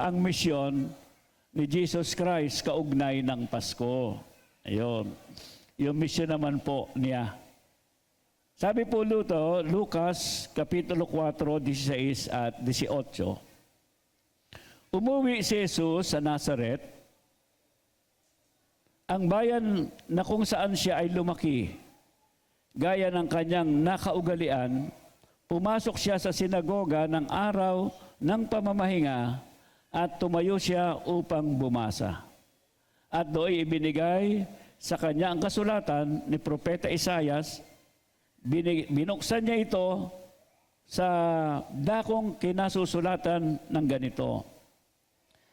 ang misyon ni Jesus Christ kaugnay ng Pasko. Ayun. Yung misyon naman po niya. Sabi po luto, Lucas, Kapitulo 4, 16 at 18. Umuwi si Jesus sa Nazaret, ang bayan na kung saan siya ay lumaki. Gaya ng kanyang nakaugalian, pumasok siya sa sinagoga ng araw ng pamamahinga at tumayo siya upang bumasa. At doon ibinigay sa kanya ang kasulatan ni Propeta Isaias. Binuksan niya ito sa dakong kinasusulatan ng ganito.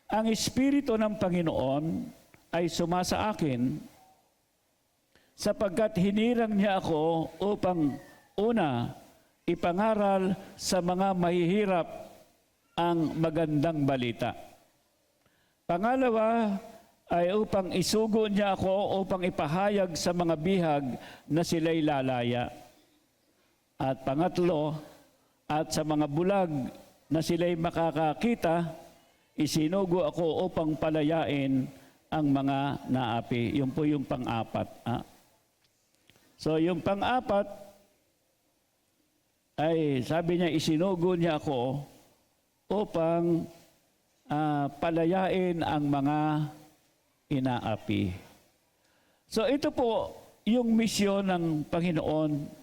Ang Espiritu ng Panginoon ay sumasa akin sapagkat hinirang niya ako upang una, ipangaral sa mga mahihirap ang magandang balita. Pangalawa, ay upang isugo niya ako upang ipahayag sa mga bihag na sila'y lalaya. At pangatlo, at sa mga bulag na sila'y makakakita, isinugo ako upang palayain ang mga naapi. Yun po yung pang-apat. So yung pang-apat ay sabi niya, isinugo niya ako upang palayain ang mga inaapi. So ito po yung misyon ng Panginoon.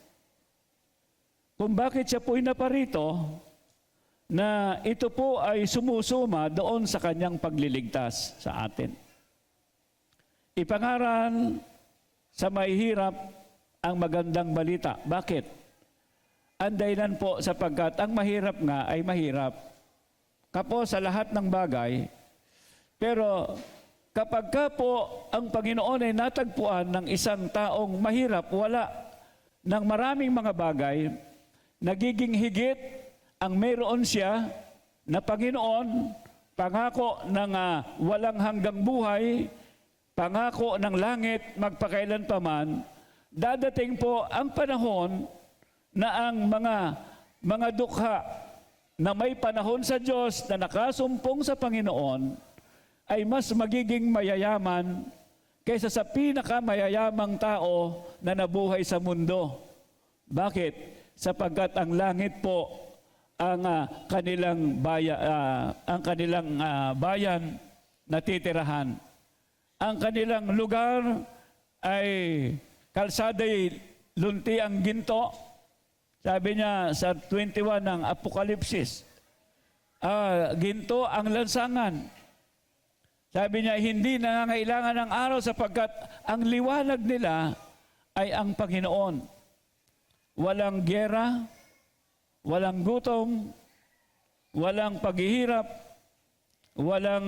Kung bakit siya po'y naparito, na ito po ay sumusuma doon sa kanyang pagliligtas sa atin. Ipangaral sa mahihirap ang magandang balita. Bakit? Ang dahilan po sapagkat ang mahirap nga ay mahirap. Kapo sa lahat ng bagay. Pero kapag ka po ang Panginoon ay natagpuan ng isang taong mahirap, wala ng maraming mga bagay, nagiging higit ang mayroon siya na Panginoon, pangako ng walang hanggang buhay, pangako ng langit magpakailan pa man, dadating po ang panahon na ang mga dukha na may panahon sa Diyos na nakasumpong sa Panginoon ay mas magiging mayayaman kaysa sa pinakamayayamang tao na nabuhay sa mundo. Bakit? Sapagkat ang langit po ang kanilang bayan na titirahan. Ang kanilang lugar ay kalsaday lunti ang ginto. Sabi niya sa 21 ng Apokalipsis, ginto ang lansangan. Sabi niya, hindi nangangailangan ng araw sapagkat ang liwanag nila ay ang Panginoon. Walang gyera, walang gutom, walang paghihirap, walang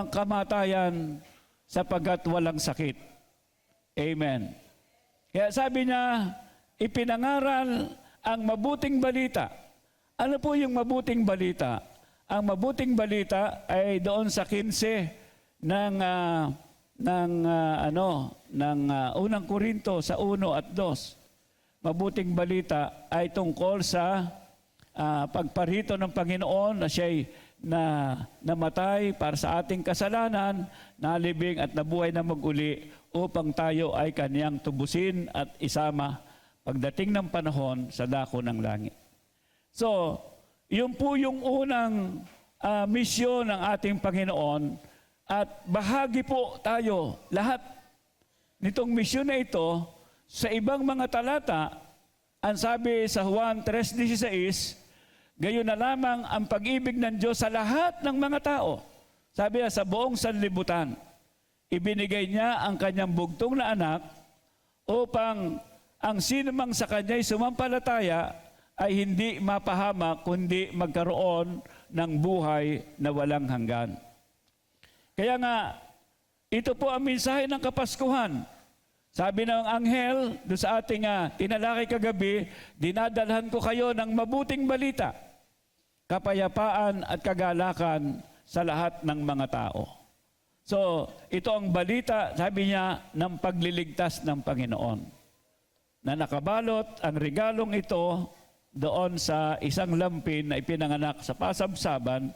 kamatayan sapagkat walang sakit. Amen. Kaya sabi niya, ipinangaral ang mabuting balita. Ano po yung mabuting balita? Ang mabuting balita ay doon sa 15 ng unang Korinto sa 1 at 2. Mabuting balita ay tungkol sa pagparito ng Panginoon na siya'y namatay para sa ating kasalanan, nalibing at nabuhay na mag-uli upang tayo ay kaniyang tubusin at isama pagdating ng panahon sa dako ng langit. So, yun po yung unang misyon ng ating Panginoon at bahagi po tayo lahat nitong misyon na ito. Sa ibang mga talata, ang sabi sa Juan 3:16, gayon na lamang ang pag-ibig ng Diyos sa lahat ng mga tao. Sabi niya, sa buong sanlibutan, ibinigay niya ang kanyang bugtong na anak upang ang sinumang sa kanya'y sumampalataya ay hindi mapahamak kundi magkaroon ng buhay na walang hanggan. Kaya nga, ito po ang mensahe ng Kapaskuhan. Sabi ng anghel doon sa ating tinalakay kagabi, dinadalhan ko kayo ng mabuting balita, kapayapaan at kagalakan sa lahat ng mga tao. So, ito ang balita, sabi niya, ng pagliligtas ng Panginoon. Na nakabalot ang regalong ito doon sa isang lampin na ipinanganak sa pasabsaban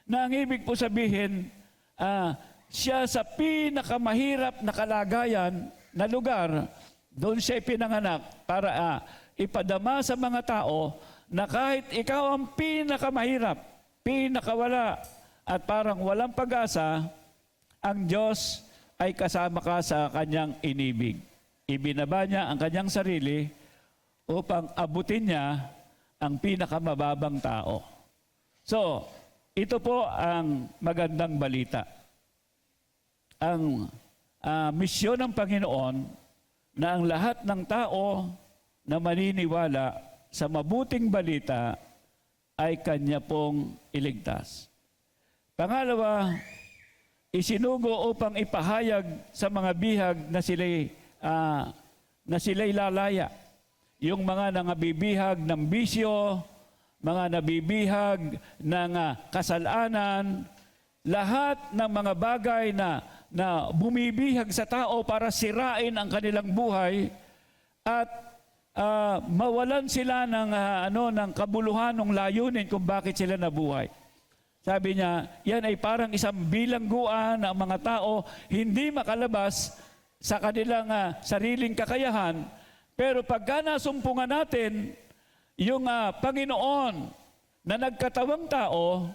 Na ang ibig po sabihin, siya sa pinakamahirap na kalagayan na lugar, doon siya pinanganak para ipadama sa mga tao na kahit ikaw ang pinakamahirap, pinakawala, at parang walang pag-asa, ang Diyos ay kasama ka sa kanyang inibig. Ibinaba niya ang kanyang sarili upang abutin niya ang pinakamababang tao. So, ito po ang magandang balita. Ang misyon ng Panginoon na ang lahat ng tao na maniniwala sa mabuting balita ay kanya pong iligtas. Pangalawa, isinugo upang ipahayag sa mga bihag na sila'y lalaya. Yung mga nangabibihag ng bisyo, mga nabibihag ng kasalanan, lahat ng mga bagay na bumibihag sa tao para sirain ang kanilang buhay at mawalan sila ng kabuluhan ng layunin kung bakit sila nabuhay. Sabi niya, yan ay parang isang bilangguan ng mga tao hindi makalabas sa kanilang sariling kakayahan. Pero pagka nasumpungan natin yung Panginoon na nagkatawang tao,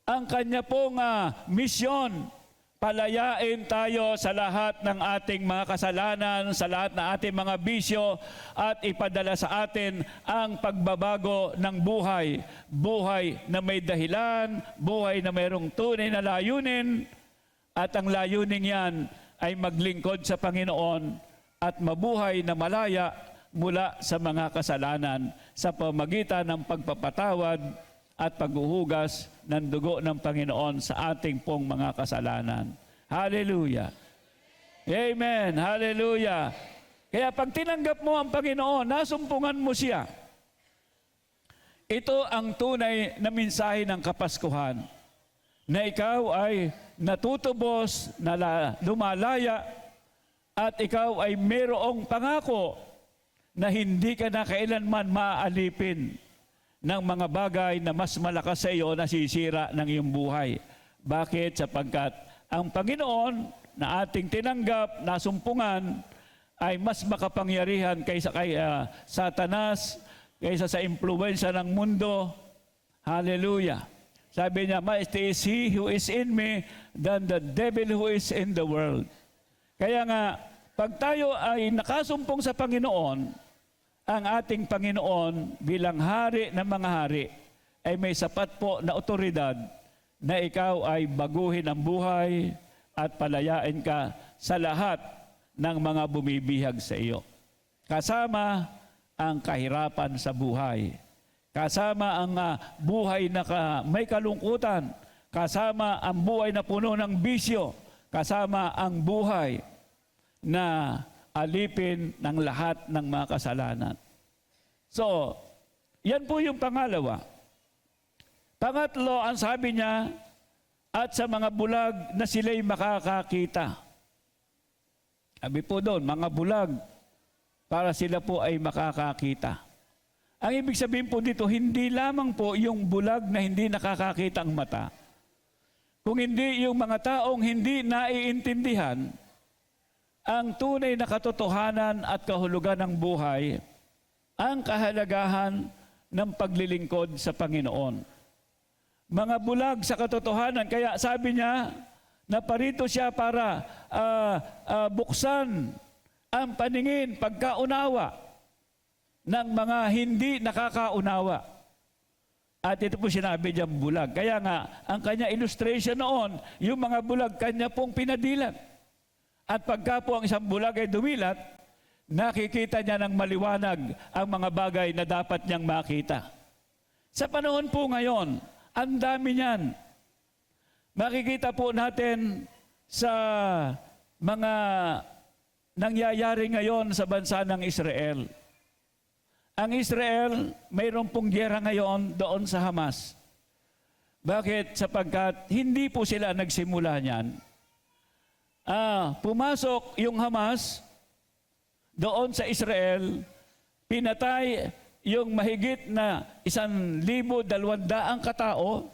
ang kanya pong misyon, palayain tayo sa lahat ng ating mga kasalanan, sa lahat ng ating mga bisyo, at ipadala sa atin ang pagbabago ng buhay. Buhay na may dahilan, buhay na mayroong tunay na layunin, at ang layunin yan ay maglingkod sa Panginoon at mabuhay na malaya mula sa mga kasalanan sa pamagitan ng pagpapatawad at paghuhugas ng dugo ng Panginoon sa ating pong mga kasalanan. Hallelujah! Amen! Hallelujah! Kaya pag tinanggap mo ang Panginoon, nasumpungan mo siya. Ito ang tunay na mensahe ng Kapaskuhan, na ikaw ay natutubos, na lumalaya, at ikaw ay mayroong pangako na hindi ka na kailanman maaalipin ng mga bagay na mas malakas sa iyo na sisira ng iyong buhay. Bakit? Sapagkat ang Panginoon na ating tinanggap, nasumpungan, ay mas makapangyarihan kaysa kay Satanas, kaysa sa impluwensya ng mundo. Hallelujah! Sabi niya, "Mighty is He who is in me than the devil who is in the world." Kaya nga, pag tayo ay nakasumpong sa Panginoon, ang ating Panginoon bilang hari ng mga hari ay may sapat po na otoridad na ikaw ay baguhin ang buhay at palayain ka sa lahat ng mga bumibihag sa iyo. Kasama ang kahirapan sa buhay. Kasama ang buhay na may kalungkutan. Kasama ang buhay na puno ng bisyo. Kasama ang buhay na alipin ng lahat ng mga kasalanan. So, yan po yung pangalawa. Pangatlo, ang sabi niya, at sa mga bulag na sila'y makakakita. Sabi po doon, mga bulag, para sila po ay makakakita. Ang ibig sabihin po dito, hindi lamang po yung bulag na hindi nakakakita ang mata, kung hindi yung mga taong hindi naiintindihan ang tunay na katotohanan at kahulugan ng buhay, ang kahalagahan ng paglilingkod sa Panginoon. Mga bulag sa katotohanan, kaya sabi niya na parito siya para buksan ang paningin, pagkaunawa ng mga hindi nakakaunawa. At ito po sinabi niya bulag. Kaya nga, ang kanya illustration noon, yung mga bulag, kanya pong pinadilat. At pagka po ang isang bulag ay dumilat, nakikita niya ng maliwanag ang mga bagay na dapat niyang makita. Sa panahon po ngayon, ang dami niyan. Makikita po natin sa mga nangyayari ngayon sa bansa ng Israel. Ang Israel, mayroon pong giyera ngayon doon sa Hamas. Bakit? Sapagkat hindi po sila nagsimula niyan. Pumasok yung Hamas doon sa Israel, pinatay yung mahigit na 1,200 katao,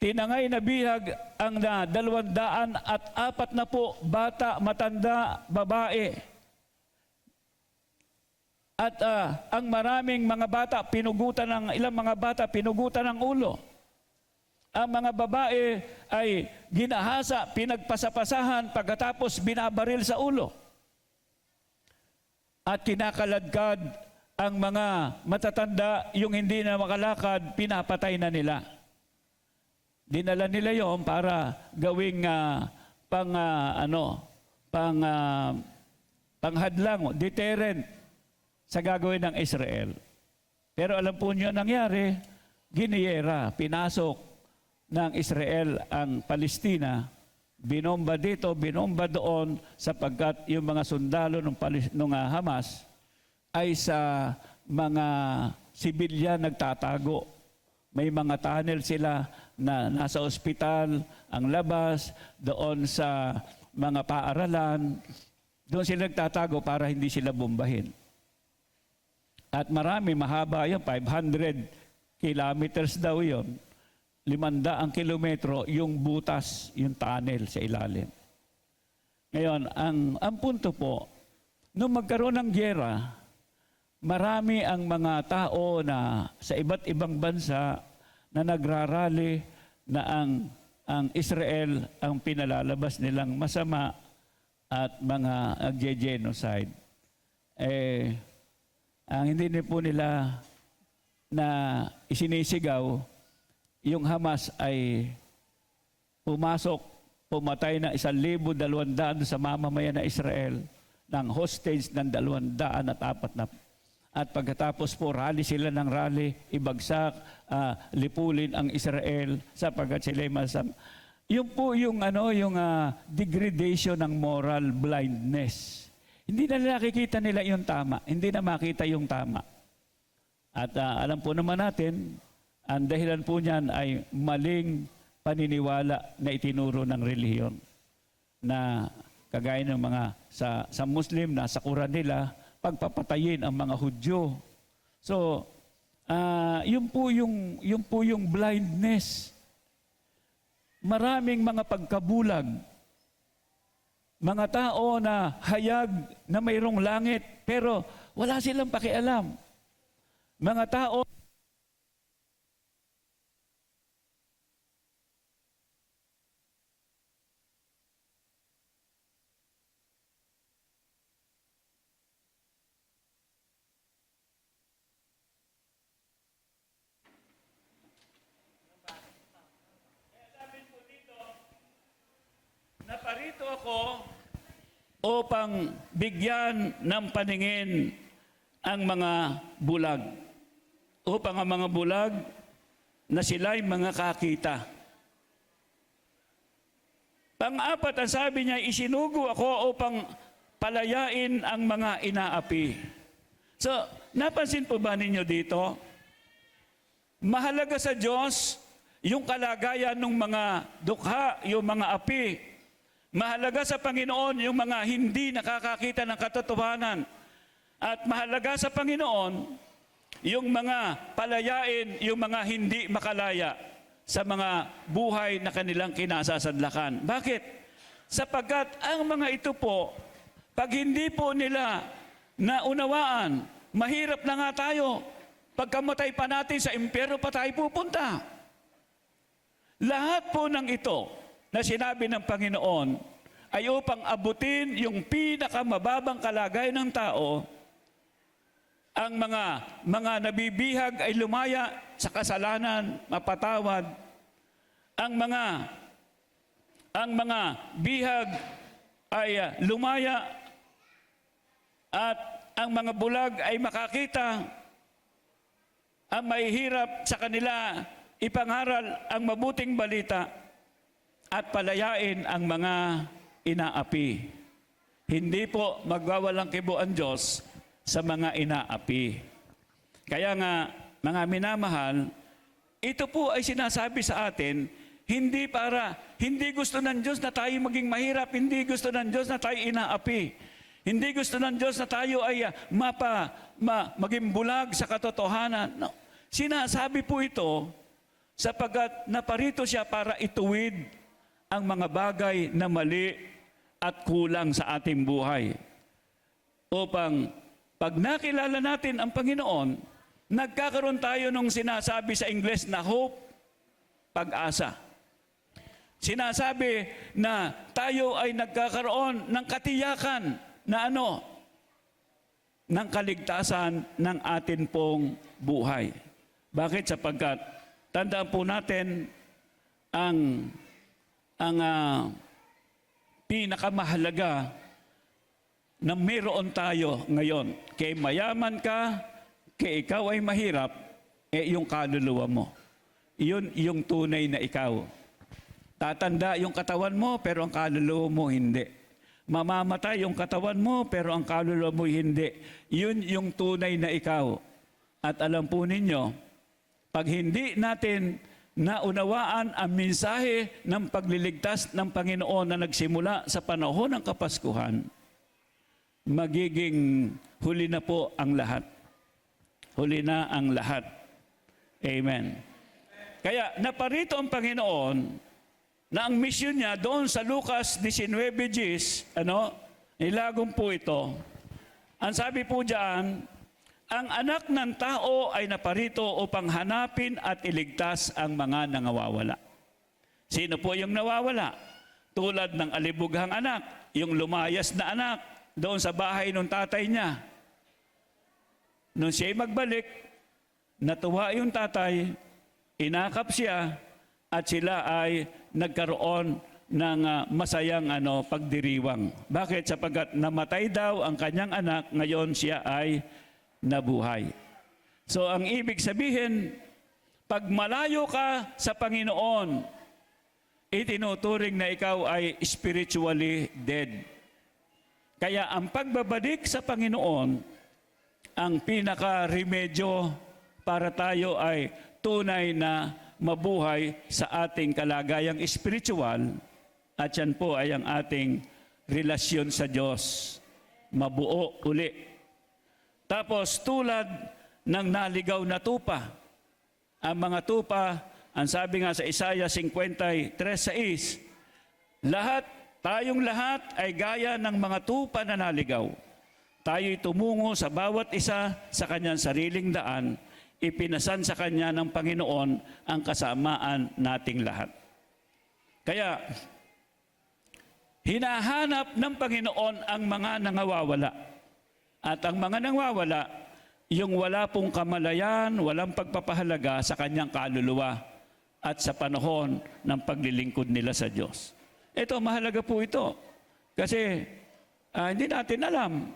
tinangay na bihag ang na 240 bata, matanda, babae. At ang maraming mga bata, ilang mga bata, pinugutan ng ulo. Ang mga babae ay ginahasa, pinagpasapasahan, pagkatapos binabaril sa ulo. At kinakaladkad ang mga matatanda, yung hindi na makalakad, pinapatay na nila. Dinala nila yon para gawing panghadlang, deterrent sa gagawin ng Israel. Pero alam po niyo nangyari, giniyera, pinasok ng Israel ang Palestina, binomba dito, binomba doon, sapagkat yung mga sundalo ng Hamas ay sa mga sibilyan nagtatago. May mga tunnel sila na nasa ospital, ang labas, doon sa mga paaralan, doon sila nagtatago para hindi sila bombahin. At marami, mahaba yun, 500 kilometers daw yun. 500 kilometro yung butas, yung tunnel sa ilalim. Ngayon, ang punto po, nung magkaroon ng gyera, marami ang mga tao na sa iba't ibang bansa na nagrarally na ang Israel ang pinalalabas nilang masama at mga genocide. Ang hindi po nila na isinisigaw, yung Hamas ay pumasok, pumatay na 1,200 sa mamamayan na Israel ng hostage ng 204 na. At pagkatapos po, rally sila ng rally, ibagsak, lipulin ang Israel sapagkat sila masama. Yun po yung, degradation ng moral blindness. Hindi na nakikita nila yung tama, hindi na makita yung tama. At alam po naman natin, ang dahilan po niyan ay maling paniniwala na itinuro ng relihiyon. Na kagaya ng mga sa Muslim na sa Quran nila, pagpapatayin ang mga Hudyo. So, yun po yung blindness. Maraming mga pagkabulag. Mga tao na hayag na mayroong langit, pero wala silang pakialam. Mga tao naparito ako upang bigyan ng paningin ang mga bulag. Upang ang mga bulag na sila'y mga kakita. Pang-apat, ang sabi niya, isinugo ako upang palayain ang mga inaapi. So, napansin po ba ninyo dito? Mahalaga sa Diyos yung kalagayan ng mga dukha, yung mga api. Mahalaga sa Panginoon yung mga hindi nakakakita ng katotohanan. At mahalaga sa Panginoon yung mga palayain, yung mga hindi makalaya sa mga buhay na kanilang kinasasadlakan. Bakit? Sapagkat ang mga ito po, pag hindi po nila naunawaan, mahirap na nga tayo. Pagkamatay pa natin sa impyerno pa tayo pupunta. Lahat po ng ito na sinabi ng Panginoon ay upang abutin yung pinakamababang kalagayan ng tao. Ang mga nabibihag ay lumaya sa kasalanan, mapatawad. Ang mga bihag ay lumaya at ang mga bulag ay makakita. Ang mahihirap sa kanila ipangaral ang mabuting balita at palayain ang mga inaapi. Hindi po magwawalang kibo ang Diyos sa mga inaapi. Kaya nga, mga minamahal, ito po ay sinasabi sa atin, hindi gusto ng Diyos na tayo maging mahirap, hindi gusto ng Diyos na tayo inaapi. Hindi gusto ng Diyos na tayo ay maging bulag sa katotohanan. No. Sinasabi po ito sapagkat naparito siya para ituwid ang mga bagay na mali at kulang sa ating buhay. Upang pag nakilala natin ang Panginoon, nagkakaroon tayo ng sinasabi sa Ingles na hope, pag-asa. Sinasabi na tayo ay nagkakaroon ng katiyakan na ng kaligtasan ng atin pong buhay. Bakit? Sapagkat tandaan po natin ang pinakamahalaga na mayroon tayo ngayon. Kay mayaman ka, kay ikaw ay mahirap, yung kaluluwa mo. Iyon yung tunay na ikaw. Tatanda yung katawan mo, pero ang kaluluwa mo hindi. Mamamatay yung katawan mo, pero ang kaluluwa mo hindi. Yun yung tunay na ikaw. At alam po ninyo, pag hindi natin naunawaan ang mensahe ng pagliligtas ng Panginoon na nagsimula sa panahon ng Kapaskuhan, magiging huli na po ang lahat. Huli na ang lahat. Amen. Kaya naparito ang Panginoon na ang mission niya doon sa Lucas 19:10, nilagom po ito. Ang sabi po diyan, ang anak ng tao ay naparito upang hanapin at iligtas ang mga nangawawala. Sino po yung nawawala? Tulad ng alibughang anak, yung lumayas na anak doon sa bahay ng tatay niya. Nung siya'y magbalik, natuwa yung tatay, inakap siya, at sila ay nagkaroon ng masayang pagdiriwang. Bakit? Sapagkat namatay daw ang kanyang anak, ngayon siya ay nabuhay. So ang ibig sabihin, pag malayo ka sa Panginoon, itinuturing na ikaw ay spiritually dead. Kaya ang pagbabalik sa Panginoon, ang pinaka-remedyo para tayo ay tunay na mabuhay sa ating kalagayang espiritual, at yan po ay ang ating relasyon sa Diyos. Mabuo uli. Tapos tulad ng naligaw na tupa, ang mga tupa, ang sabi nga sa Isaiah 53:6, tayong lahat ay gaya ng mga tupa na naligaw. Tayo'y tumungo sa bawat isa sa kanyang sariling daan, ipinasan sa kanya ng Panginoon ang kasamaan nating lahat. Kaya, hinahanap ng Panginoon ang mga nangawawala. At ang mga nangawawala, yung wala pong kamalayan, walang pagpapahalaga sa kanyang kaluluwa at sa panahon ng paglilingkod nila sa Diyos. Ito, mahalaga po ito. Kasi hindi natin alam.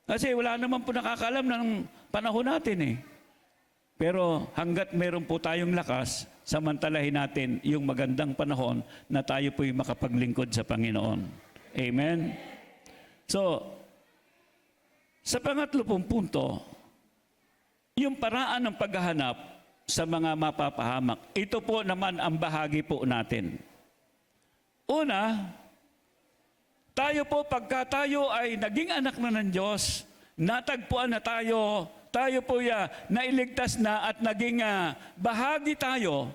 Kasi wala naman po nakakaalam ng panahon natin . Pero hanggat meron po tayong lakas, samantalahin natin yung magandang panahon na tayo po'y makapaglingkod sa Panginoon. Amen? So, sa pangatlo pong punto, yung paraan ng paghahanap sa mga mapapahamak, ito po naman ang bahagi po natin. Una, tayo po pagka tayo ay naging anak na ng Diyos, natagpuan na tayo po nailigtas na at naging bahagi tayo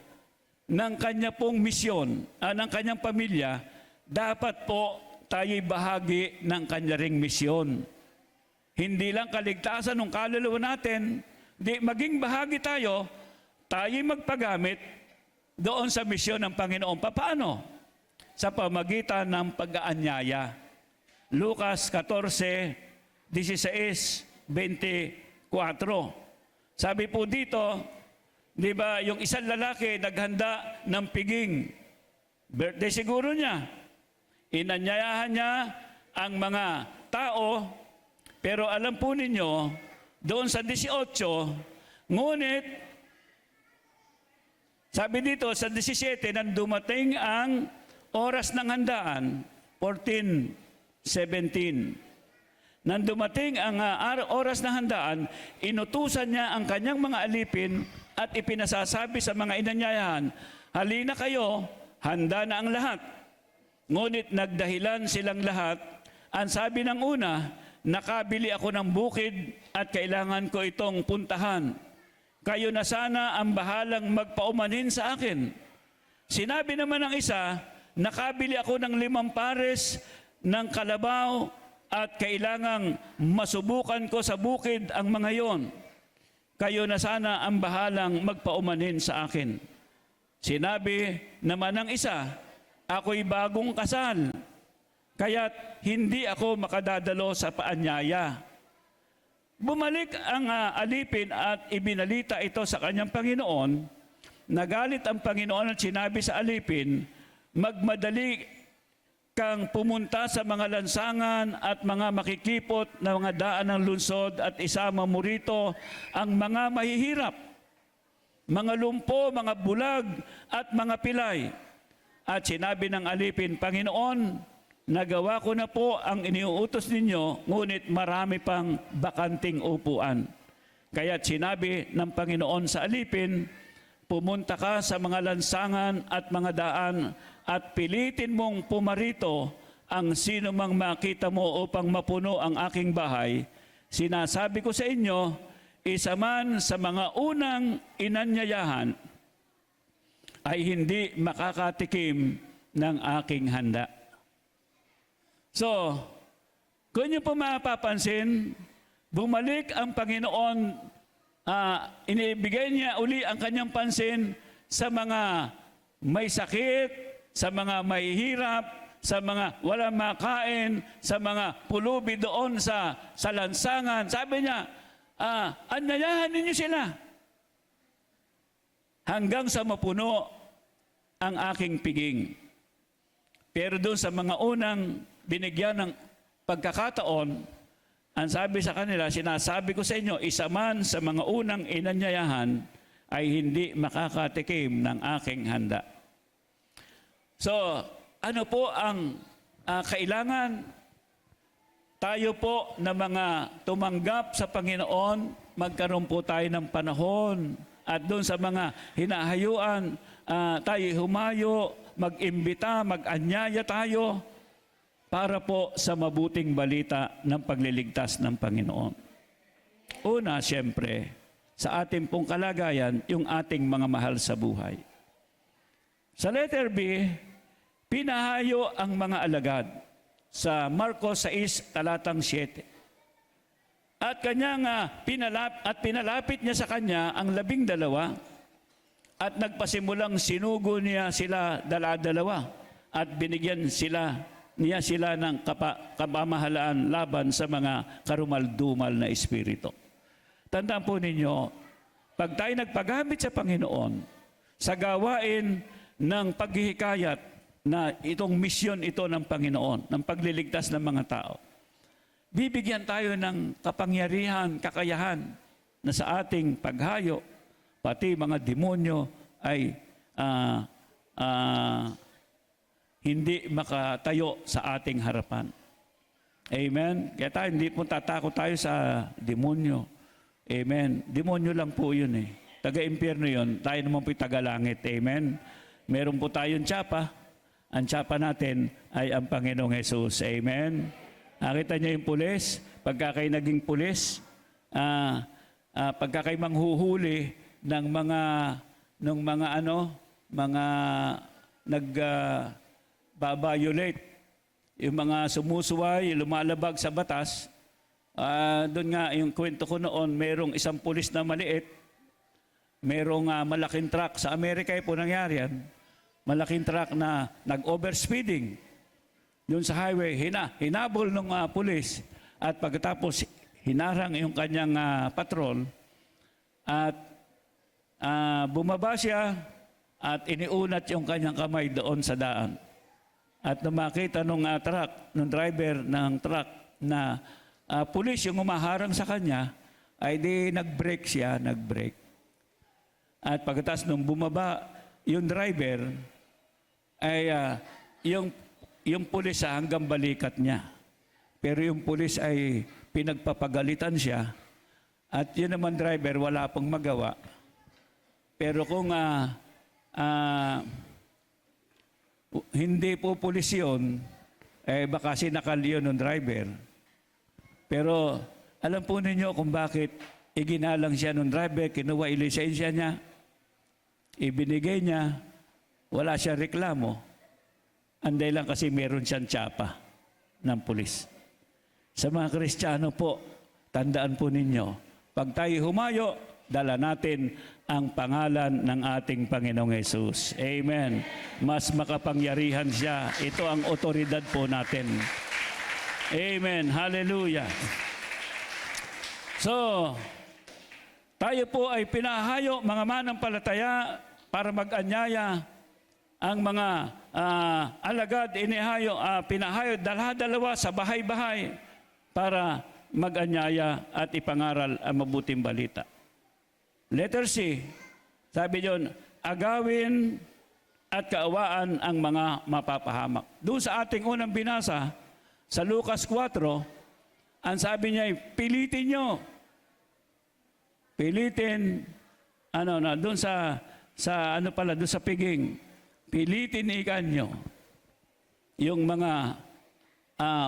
ng kanya pong misyon, ng kanyang pamilya, dapat po tayo'y bahagi ng kanya ring misyon. Hindi lang kaligtasan ng kaluluwa natin, maging bahagi tayo'y magpagamit doon sa misyon ng Panginoon. Paano? Sa pamagitan ng pag-aanyaya. Lucas 14:16-24. Sabi po dito, di ba, yung isang lalaki naghanda ng piging. Birthday siguro niya. Inanyayahan niya ang mga tao, pero alam po ninyo, doon sa 18, ngunit, sabi dito sa 17, nang dumating ang oras ng handaan, 14:17. Nang dumating ang oras ng handaan, inutusan niya ang kanyang mga alipin at ipinasasabi sa mga inanyayahan, halina kayo, handa na ang lahat. Ngunit nagdahilan silang lahat. Ang sabi ng una, nakabili ako ng bukid at kailangan ko itong puntahan. Kayo na sana ang bahalang magpaumanhin sa akin. Sinabi naman ng isa, nakabili ako ng 5 pares ng kalabaw at kailangang masubukan ko sa bukid ang mga yon. Kayo na sana ang bahalang magpaumanhin sa akin. Sinabi naman ng isa, ako'y bagong kasal, kaya't hindi ako makadadalo sa paanyaya. Bumalik ang alipin at ibinalita ito sa kanyang Panginoon. Nagalit ang Panginoon at sinabi sa alipin, magmadali kang pumunta sa mga lansangan at mga makikipot na mga daan ng lungsod at isama mo rito ang mga mahihirap, mga lumpo, mga bulag at mga pilay. At sinabi ng alipin, Panginoon, nagawa ko na po ang iniuutos ninyo, ngunit marami pang bakanting upuan. Kaya't sinabi ng Panginoon sa alipin, pumunta ka sa mga lansangan at mga daan at pilitin mong pumarito ang sino mang makita mo upang mapuno ang aking bahay. Sinasabi ko sa inyo, isa man sa mga unang inanyayahan ay hindi makakatikim ng aking handa. So, kung niyo po mapapansin, bumalik ang Panginoon, inibigay niya uli ang kanyang pansin sa mga may sakit, sa mga mahihirap, sa mga walang makain, sa mga pulubi doon sa lansangan. Sabi niya, anyayahan ninyo sila hanggang sa mapuno ang aking piging. Pero doon sa mga unang binigyan ng pagkakataon, ang sabi sa kanila, sinasabi ko sa inyo, isa man sa mga unang inanyayahan ay hindi makakatikim ng aking handa. So, ano po ang kailangan? Tayo po na mga tumanggap sa Panginoon, magkaroon po tayo ng panahon at doon sa mga hinahayuan, tayo humayo, mag-imbita, mag-anyaya tayo para po sa mabuting balita ng pagliligtas ng Panginoon. Una, siyempre, sa ating pong kalagayan, yung ating mga mahal sa buhay. Sa letter B, pinahayo ang mga alagad sa Marcos 6, talatang 7. At kanyang pinalapit niya sa kanya ang 12 at nagpasimulang sinugo niya sila dala-dalawa at binigyan niya sila ng kapamahalaan laban sa mga karumal-dumal na espiritu. Tandaan po ninyo, pag tayo nagpagamit sa Panginoon, sa gawain ng paghihikayat na itong misyon ito ng Panginoon, ng pagliligtas ng mga tao, bibigyan tayo ng kapangyarihan, kakayahan na sa ating paghayo, pati mga demonyo ay hindi makatayo sa ating harapan. Amen? Kaya tayo, hindi po tatakot tayo sa demonyo. Amen? Demonyo lang po yun eh. Taga-impyerno yun. Tayo naman po'y taga-langit. Amen? Meron po tayong tsapa. Ang tsapa natin ay ang Panginoong Jesus. Amen? Nakita niyo yung pulis? Pagka kayo naging pulis, pagka kayo manghuhuli ng mga nag-violate, yung mga sumusuway, lumalabag sa batas. Doon nga, yung kwento ko noon, merong isang pulis na maliit, merong malaking truck. Sa Amerika po nangyari yan. Malaking truck na nag-overspeeding. Doon sa highway, hinabol ng pulis. At pagkatapos, hinarang yung kanyang patrol. At bumaba siya at iniunat yung kanyang kamay doon sa daan. At nung makita nung driver ng truck na pulis yung umaharang sa kanya, ay di nag-brake siya, nag-brake. At pagkatapos nung bumaba yung driver, ay yung pulis hanggang balikat niya. Pero yung pulis ay pinagpapagalitan siya. At yun naman driver, wala pong magawa. Pero kung hindi po pulis yun, baka sinakal yun ng driver. Pero alam po ninyo kung bakit iginalang siya ng driver, kinuha yung lisensya niya, ibinigay niya, wala siya reklamo. Anday lang kasi meron siyang tsapa ng pulis. Sa mga Kristiyano po, tandaan po ninyo, pag tayo humayo, dala natin ang pangalan ng ating Panginoong Hesus. Amen. Mas makapangyarihan siya. Ito ang otoridad po natin. Amen. Hallelujah. So, tayo po ay pinahayo, mga manampalataya, para mag-anyaya. Ang mga alagad, pinahayo dalawa sa bahay-bahay para mag-anyaya at ipangaral ang mabuting balita. Letter C, sabi doon, agawin at kaawaan ang mga mapapahamak. Doon sa ating unang binasa, sa Lucas 4, ang sabi niya ay, pilitin nyo. Pilitin, doon doon sa piging, pilitin ikan nyo. Yung mga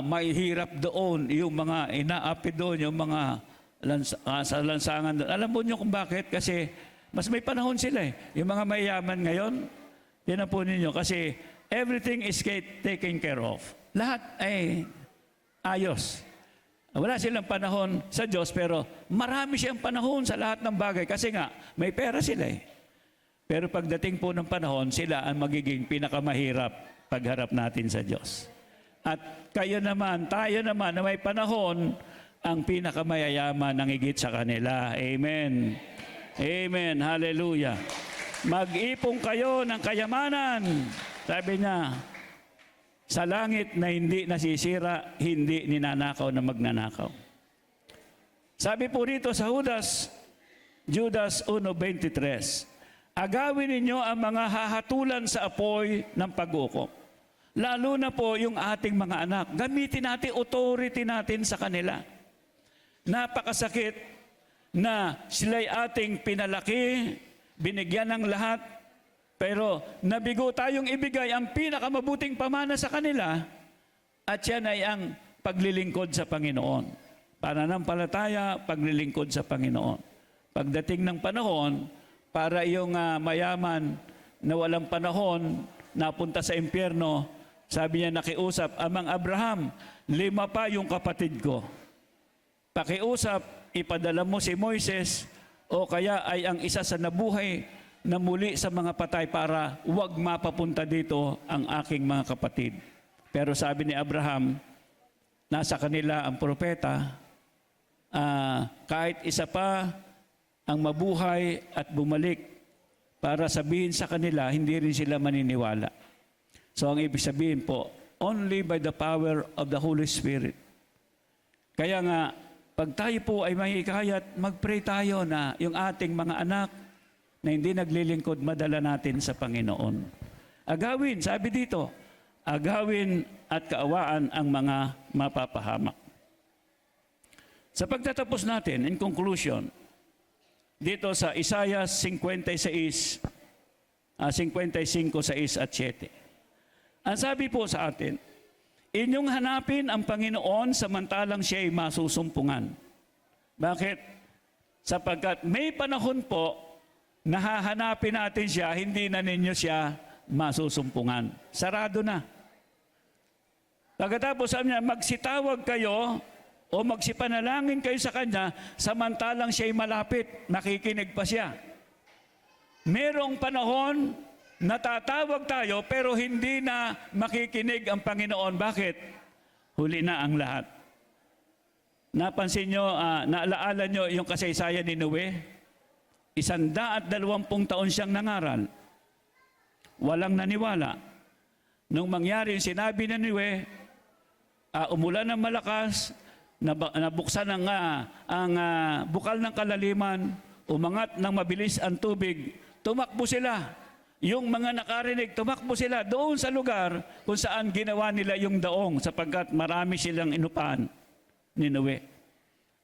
mahihirap doon, yung mga inaapi doon, yung mga sa lansangan doon. Alam mo nyo kung bakit? Kasi mas may panahon sila eh. Yung mga mayayaman ngayon, tinan po ninyo, kasi everything is taken care of. Lahat ay ayos. Wala silang panahon sa Diyos, pero marami siyang panahon sa lahat ng bagay. Kasi nga, may pera sila eh. Pero pagdating po ng panahon, sila ang magiging pinakamahirap pagharap natin sa Diyos. At tayo naman na may panahon, ang pinakamayayaman ng higit sa kanila. Amen. Amen. Hallelujah. Mag-ipon kayo ng kayamanan. Sabi niya, sa langit na hindi nasisira, hindi ninanakaw na magnanakaw. Sabi po rito sa Judas 1:23, agawin ninyo ang mga hahatulan sa apoy ng pag-ukom. Lalo na po yung ating mga anak. Gamitin natin authority natin sa kanila. Napakasakit na sila'y ating pinalaki, binigyan ng lahat, pero nabigo tayong ibigay ang pinakamabuting pamana sa kanila, at yan ay ang paglilingkod sa Panginoon. Pananampalataya, paglilingkod sa Panginoon. Pagdating ng panahon, para yung mayaman na walang panahon, napunta sa impyerno, sabi niya nakiusap, Amang Abraham, 5 pa yung kapatid ko. Pakiusap, ipadala mo si Moises o kaya ay ang isa sa nabuhay na muli sa mga patay para huwag mapapunta dito ang aking mga kapatid. Pero sabi ni Abraham, nasa kanila ang propeta, kahit isa pa ang mabuhay at bumalik para sabihin sa kanila, hindi rin sila maniniwala. So ang ibig sabihin po, only by the power of the Holy Spirit. Kaya nga, pag tayo po ay mahikayat, mag-pray tayo na yung ating mga anak na hindi naglilingkod, madala natin sa Panginoon. Agawin, sabi dito, agawin at kaawaan ang mga mapapahamak. Sa pagtatapos natin, in conclusion, dito sa Isaiah 55, 6 at 7. Ang sabi po sa atin, inyong hanapin ang Panginoon samantalang siya'y masusumpungan. Bakit? Sapagkat may panahon po na hahanapin natin siya, hindi na ninyo siya masusumpungan. Sarado na. Pagkatapos sabi niya, magsitawag kayo o magsipanalangin kayo sa Kanya samantalang siya'y malapit, nakikinig pa siya. Merong panahon natatawag tayo pero hindi na makikinig ang Panginoon. Bakit? Huli na ang lahat. Napansin nyo, naalaala nyo yung kasaysayan ni Noe? 120 taon siyang nangaral. Walang naniwala. Nung mangyari, sinabi ni Noe, umulan ng malakas, nabuksan ang bukal ng kalaliman, umangat ng mabilis ang tubig, tumakbo sila. Yung mga nakarinig, tumakbo sila doon sa lugar kung saan ginawa nila yung daong sapagkat marami silang inupahan ni Noe.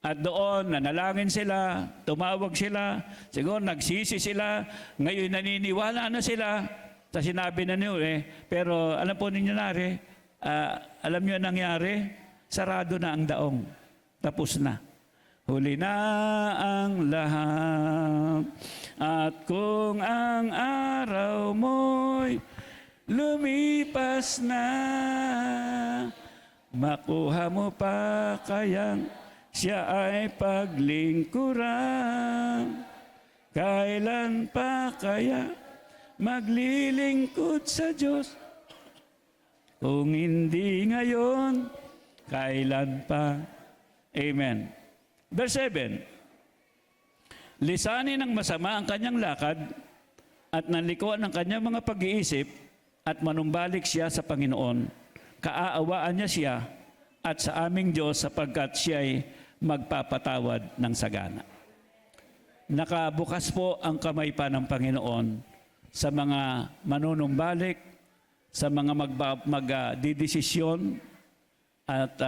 At doon, nanalangin sila, tumawag sila, siguro nagsisi sila, ngayon naniniwala na sila sa sinabi na Noe. Pero alam po ninyo alam nyo nangyari, sarado na ang daong. Tapos na. huli na ang lahat. At kung ang araw mo'y lumipas na, makuha mo pa kayang siya ay paglingkuran. Kailan pa kaya maglilingkod sa Diyos? Kung hindi ngayon, kailan pa? Amen. Verse 7. Lisanin ng masama ang kanyang lakad at nanlikuan ang kanyang mga pag-iisip at manumbalik siya sa Panginoon. Kaaawaan niya siya at sa aming Diyos sapagkat siya'y magpapatawad ng sagana. Nakabukas po ang kamay pa ng Panginoon sa mga manunumbalik, sa mga magdidesisyon at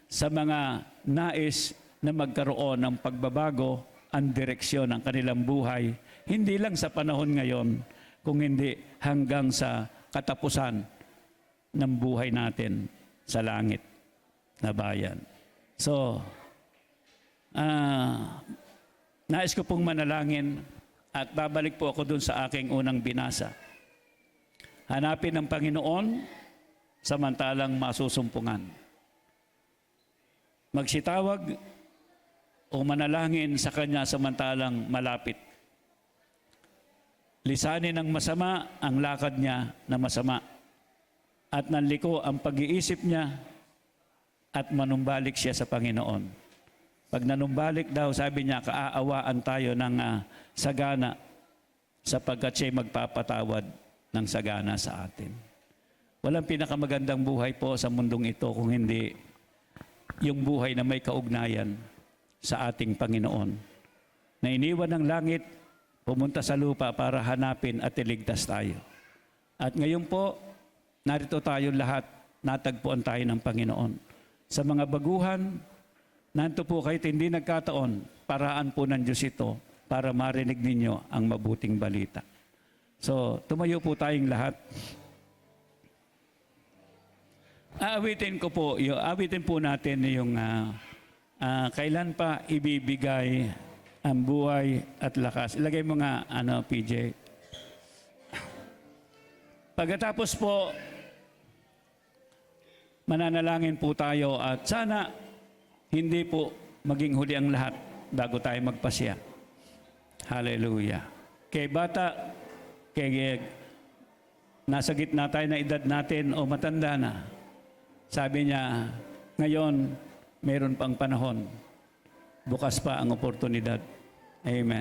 sa mga nais na magkaroon ng pagbabago ang direksyon ng kanilang buhay, hindi lang sa panahon ngayon, kung hindi hanggang sa katapusan ng buhay natin sa langit na bayan. So, nais ko pong manalangin at babalik po ako dun sa aking unang binasa. Hanapin ng Panginoon samantalang masusumpungan. Magsitawag o manalangin sa Kanya samantalang malapit. Lisanin ng masama ang lakad niya na masama at nanliko ang pag-iisip niya at manumbalik siya sa Panginoon. Pag nanumbalik daw, sabi niya, kaaawaan tayo ng sagana sapagkat siya'y magpapatawad ng sagana sa atin. Walang pinakamagandang buhay po sa mundong ito kung hindi yung buhay na may kaugnayan sa ating Panginoon. Na iniwan ng langit, pumunta sa lupa para hanapin at iligtas tayo. At ngayon po, narito tayo lahat, natagpuan tayo ng Panginoon. Sa mga baguhan, nanto po kahit hindi nagkataon, paraan po ng Diyos ito para marinig ninyo ang mabuting balita. So, tumayo po tayong lahat. Aawitin po natin yung kailan pa ibibigay ang buhay at lakas. Ilagay mo nga, PJ. Pagkatapos po, mananalangin po tayo at sana hindi po maging huli ang lahat bago tayo magpasya. Hallelujah. Kay bata, kay nasa gitna tayo na edad natin o matanda na, sabi niya, ngayon, mayroon pang panahon. Bukas pa ang oportunidad. Amen.